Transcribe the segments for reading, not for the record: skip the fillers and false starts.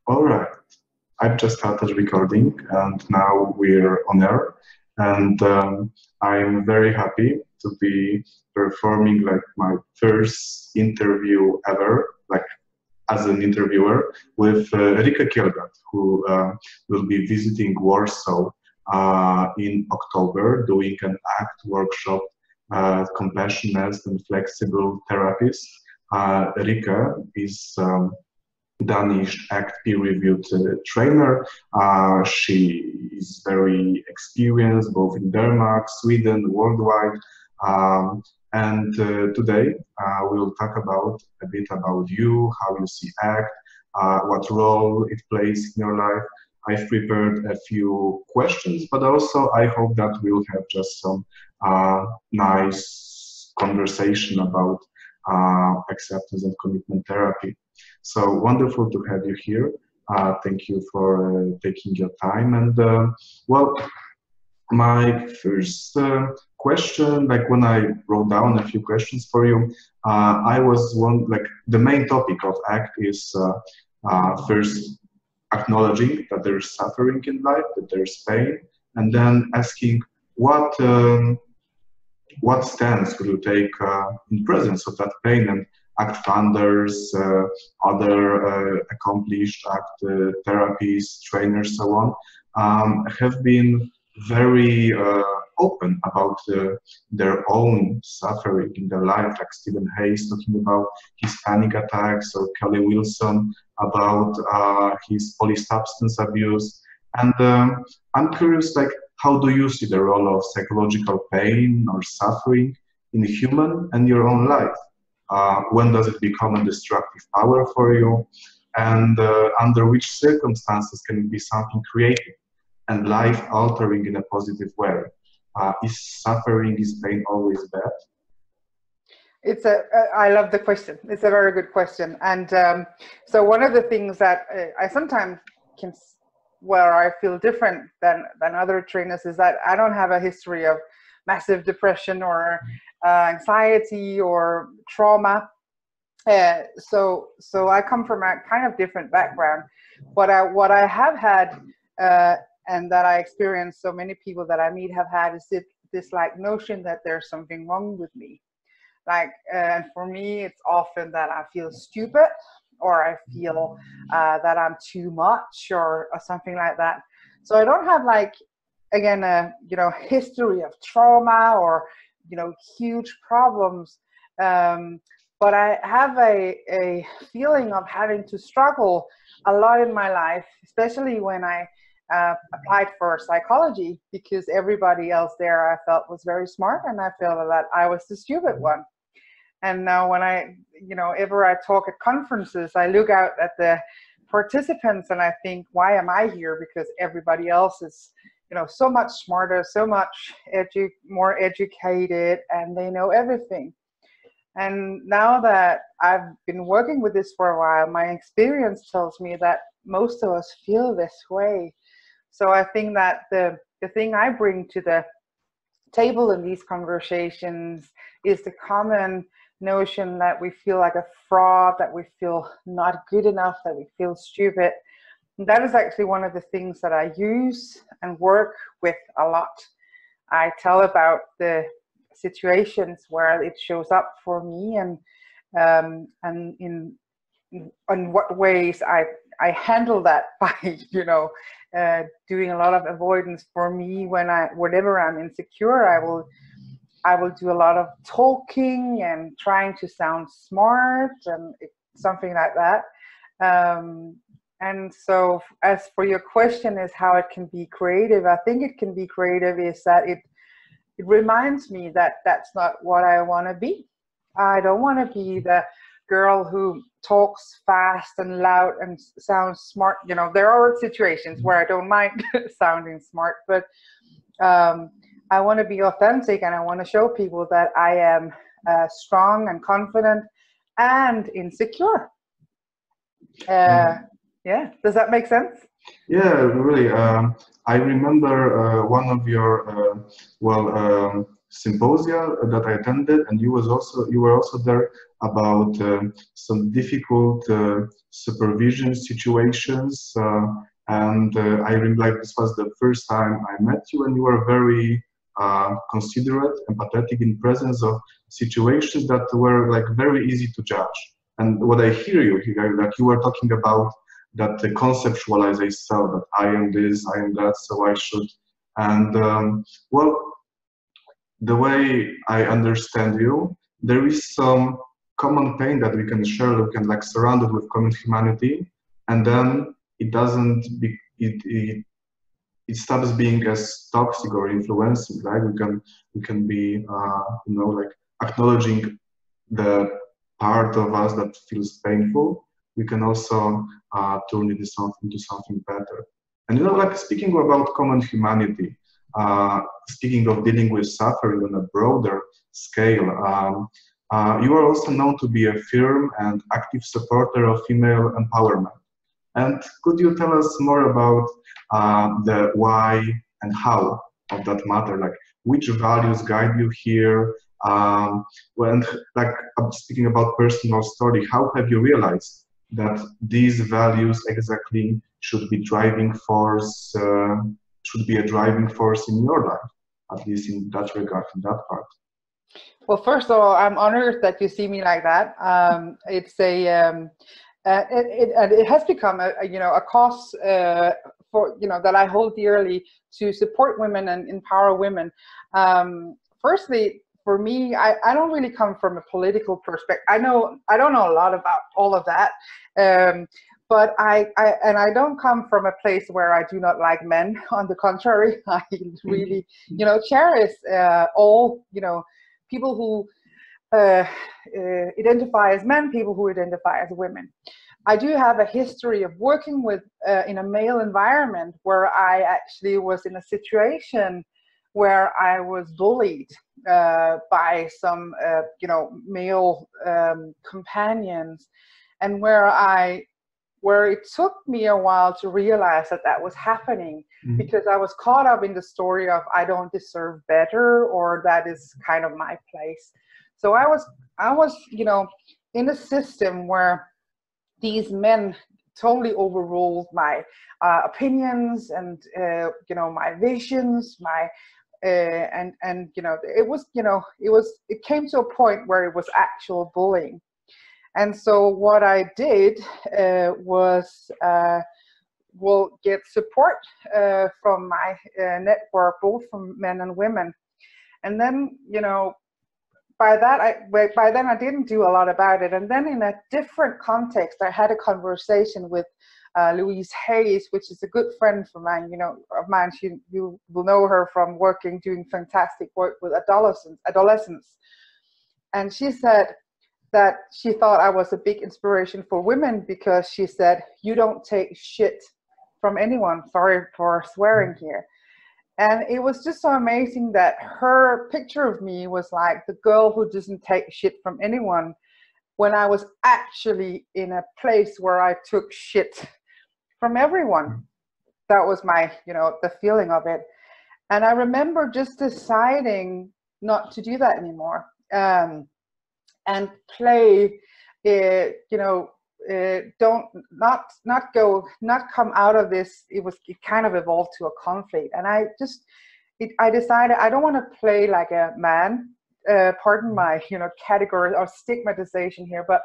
All right. I've just started recording and now we're on air. And I'm very happy to be performing like my first interview ever, like as an interviewer with Rikke Kjelgaard, who will be visiting Warsaw in October, doing an ACT workshop, compassionate and flexible therapies. Rikke is Danish ACT peer-reviewed trainer. She is very experienced both in Denmark, Sweden, worldwide. And today we'll talk about a bit about you, how you see ACT, what role it plays in your life. I've prepared a few questions, but also I hope that we'll have just some nice conversation about acceptance and commitment therapy. So wonderful to have you here. Thank you for taking your time. And well, my first question, like when I wrote down a few questions for you, I was the main topic of ACT is first acknowledging that there's suffering in life, that there's pain, and then asking what stance could you take in presence of that pain. And ACT funders, other accomplished ACT therapists, trainers, so on, have been very open about their own suffering in their life, like Stephen Hayes talking about his panic attacks, or Kelly Wilson about his polysubstance abuse. And I'm curious, like, how do you see the role of psychological pain or suffering in a human and your own life? When does it become a destructive power for you? And under which circumstances can it be something creative and life-altering in a positive way? Is suffering, is pain always bad? I love the question. It's a very good question. And so one of the things that I sometimes where I feel different than other trainers is that I don't have a history of massive depression or anxiety or trauma. So I come from a kind of different background. What I have had and that I experience, so many people that I meet have had, is this like notion that there's something wrong with me. Like, and for me, it's often that I feel stupid, or I feel that I'm too much, or something like that. So I don't have, like, again, a history of trauma or huge problems, but I have a feeling of having to struggle a lot in my life, especially when I applied for psychology, because everybody else there I felt was very smart, and I felt that I was the stupid one. And now when ever I talk at conferences, I look out at the participants and I think, why am I here? Because everybody else is, so much smarter, so much more educated, and they know everything. And now that I've been working with this for a while, my experience tells me that most of us feel this way. So I think that the thing I bring to the table in these conversations is the common notion that we feel like a fraud, that we feel not good enough, that we feel stupid. And that is actually one of the things that I use and work with a lot. I tell about the situations where it shows up for me, and in what ways I handle that by doing a lot of avoidance. For me, whenever I'm insecure, I will do a lot of talking and trying to sound smart and something like that. And so as for your question is how it can be creative, I think it can be creative is that it reminds me that that's not what I want to be. I don't want to be the girl who talks fast and loud and sounds smart. There are situations where I don't mind sounding smart, but I want to be authentic, and I want to show people that I am strong and confident and insecure. Yeah, does that make sense? Yeah, really. I remember one of your symposia that I attended, and you were also there about some difficult supervision situations. I remember, like, this was the first time I met you, and you were very considerate, empathetic in presence of situations that were like very easy to judge. And what I hear you here, like you were talking about that conceptualize itself, that I am this, I am that, so I should. And well, the way I understand you, there is some common pain that we can share, we can like surround it with common humanity, and then it doesn't be, it stops being as toxic or influencing, right? We can be, you know, like acknowledging the part of us that feels painful. We can also turn it into something better. And you know, like speaking about common humanity, speaking of dealing with suffering on a broader scale, you are also known to be a firm and active supporter of female empowerment. And could you tell us more about the why and how of that matter? Like, which values guide you here? When, like, I'm speaking about personal story, how have you realized that these values exactly should be driving force, should be a driving force in your life, at least in that regard, in that part? Well, first of all, I'm honored that you see me like that. It's a it has become a you know, a cause for, you know, that I hold dearly, to support women and empower women. Firstly, for me, I don't really come from a political perspective. I don't know a lot about all of that, but I don't come from a place where I do not like men. On the contrary, I really, you know, cherish all, you know, people who identify as men, people who identify as women. I do have a history of working with in a male environment, where I actually was in a situation where I was bullied by some you know, male companions, and where it took me a while to realize that that was happening, because I was caught up in the story of I don't deserve better, or that is kind of my place. So I was, you know, in a system where these men totally overruled my opinions and you know, my visions, my and you know, it came to a point where it was actual bullying. And so what I did was will get support from my network, both from men and women. And then, you know, by then I didn't do a lot about it. And then in a different context, I had a conversation with Louise Hayes, which is a good friend of mine, you know, of mine. You will know her from doing fantastic work with adolescents. And she said that she thought I was a big inspiration for women, because she said, you don't take shit from anyone. Sorry for swearing here. And it was just so amazing that her picture of me was like the girl who doesn't take shit from anyone, when I was actually in a place where I took shit from everyone. That was my, you know, the feeling of it. And I remember just deciding not to do that anymore, and play, you know, not come out of this. It kind of evolved to a conflict, and I decided I don't want to play like a man. Pardon my, you know, category or stigmatization here, but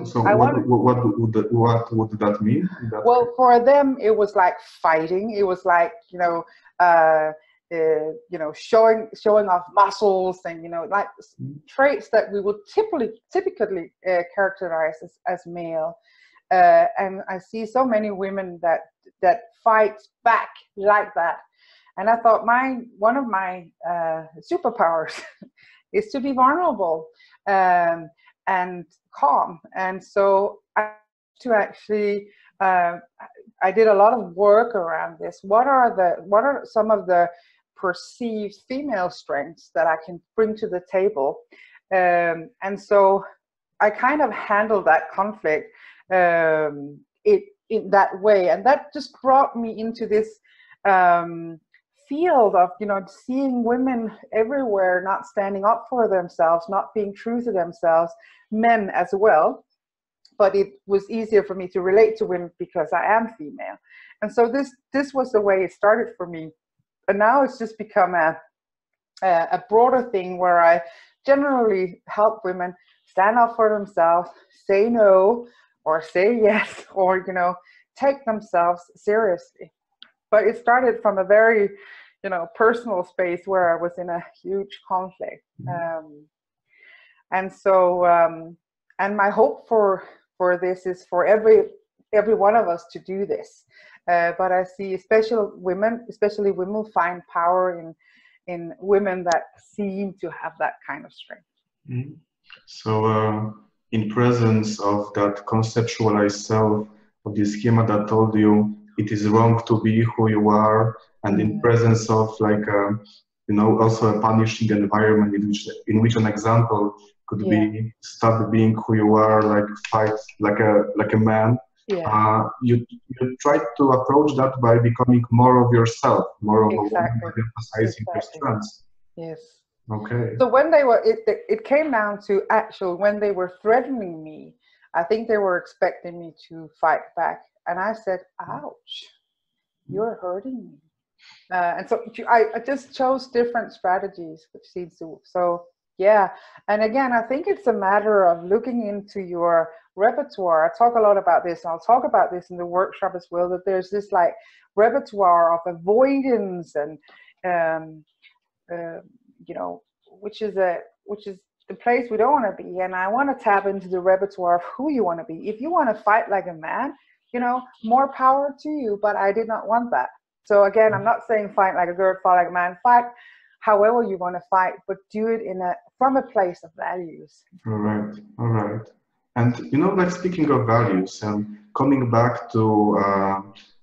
so what would that mean? Well, for them, it was like fighting. It was like, you know, you know, showing off muscles, and, you know, like traits that we would typically characterize as male. And I see so many women that fight back like that. And I thought one of my superpowers is to be vulnerable and calm. And so I did a lot of work around this. What are some of the perceived female strengths that I can bring to the table? And so I kind of handled that conflict in that way, and that just brought me into this field of, you know, seeing women everywhere not standing up for themselves, not being true to themselves, men as well. But it was easier for me to relate to women because I am female. And so this was the way it started for me. And now it's just become a broader thing where I generally help women stand up for themselves, say no, or say yes, or, you know, take themselves seriously. But it started from a very, you know, personal space where I was in a huge conflict. And so, and my hope for this is for every one of us to do this. But I see especially women find power in women that seem to have that kind of strength. Mm-hmm. So in presence of that conceptualized self, of the schema that told you it is wrong to be who you are, and in presence of like you know, also a punishing environment in which an example could be stop being who you are, like fight like a man. You try to approach that by becoming more of yourself, more of a woman, by emphasizing your strengths. Yes. Okay. So when they were, it came down to actual, when they were threatening me, I think they were expecting me to fight back. And I said, ouch, you're hurting me. And so I just chose different strategies, which seems to, so yeah. And again, I think it's a matter of looking into your repertoire. I talk a lot about this, and I'll talk about this in the workshop as well, that there's this like repertoire of avoidance and, you know, which is the place we don't want to be. And I want to tap into the repertoire of who you want to be. If you want to fight like a man, you know, more power to you, but I did not want that. So again, I'm not saying fight like a girl, fight like a man, fight however you want to fight, but do it from a place of values. All right. And you know, like speaking of values and coming back to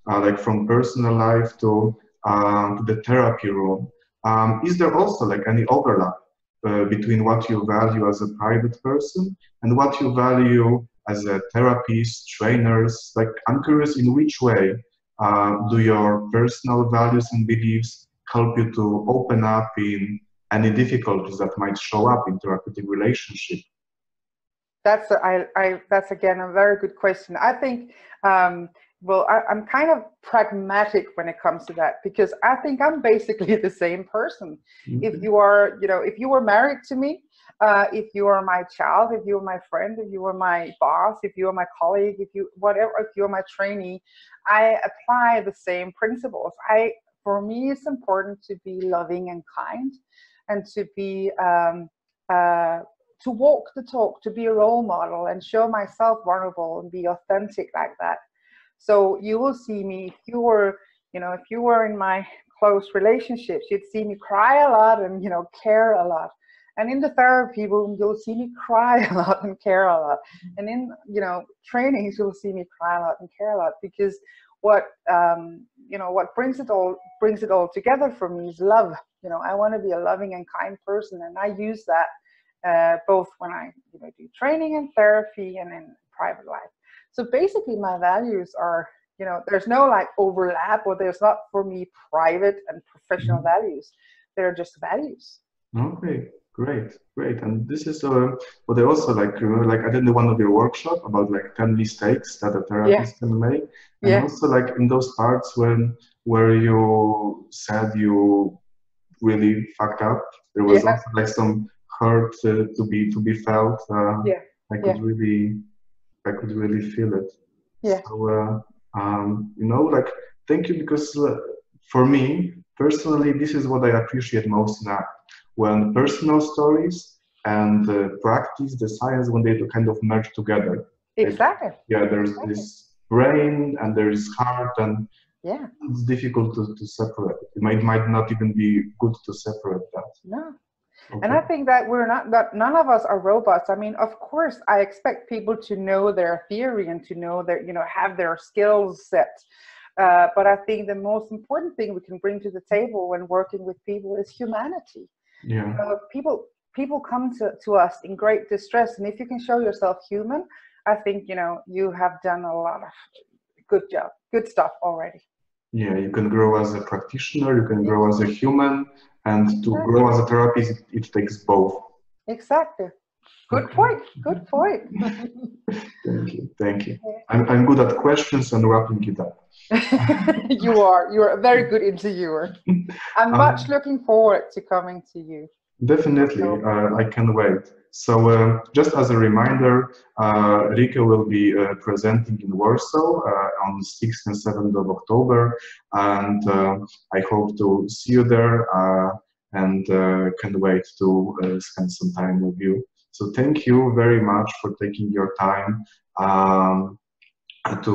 like from personal life to the therapy room, is there also like any overlap between what you value as a private person and what you value as a therapist, trainers? Like, I'm curious, in which way do your personal values and beliefs help you to open up in any difficulties that might show up in therapeutic relationship? That's again a very good question. I think well, I'm kind of pragmatic when it comes to that, because I think I'm basically the same person. Okay. If you are, you know, if you were married to me, if you are my child, if you are my friend, if you are my boss, if you are my colleague, if you are my trainee, I apply the same principles. For me, it's important to be loving and kind, and to be to walk the talk, to be a role model, and show myself vulnerable and be authentic like that. So you will see me, if you were in my close relationships, you'd see me cry a lot and, you know, care a lot. And in the therapy room, you'll see me cry a lot and care a lot. And in, you know, trainings, you'll see me cry a lot and care a lot, because what brings it all together for me is love. You know, I want to be a loving and kind person, and I use that both when I, you know, do training and therapy and in private life. So basically my values are, you know, there's no like overlap, or there's not for me private and professional values. They're just values. Okay, great. And this is what I also like, you know, like I did one of your workshop about like 10 mistakes that a therapist can make. And also like in those parts where you said you really fucked up, there was also like some hurt to be felt. I could really feel it. So, you know, like, thank you, because for me personally, this is what I appreciate most in art, when personal stories and practice, the science, when they kind of merge together. Exactly. There's this brain and there is heart, and it's difficult to separate. It might not even be good to separate that. No. Okay. And I think that none of us are robots. I mean, of course, I expect people to know their theory and to know their, you know, have their skills set. But I think the most important thing we can bring to the table when working with people is humanity. Yeah. You know, people come to us in great distress, and if you can show yourself human, I think, you know, you have done a lot of good stuff already. Yeah, you can grow as a practitioner, you can grow as a human, and to grow as a therapist, it takes both. Exactly. Good Okay. point. Good point. Thank you. Thank you. I'm good at questions and wrapping it up. You are a very good interviewer. I'm much looking forward to coming to you. Definitely, I can wait. So just as a reminder, Rikke will be presenting in Warsaw on 6th and 7th of October, and I hope to see you there and can wait to spend some time with you. So thank you very much for taking your time to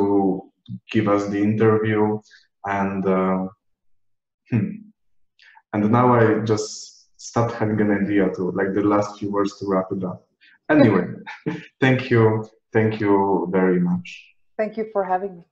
give us the interview, and and now I just start having an idea to, like, the last few words to wrap it up. Anyway, thank you very much. Thank you for having me.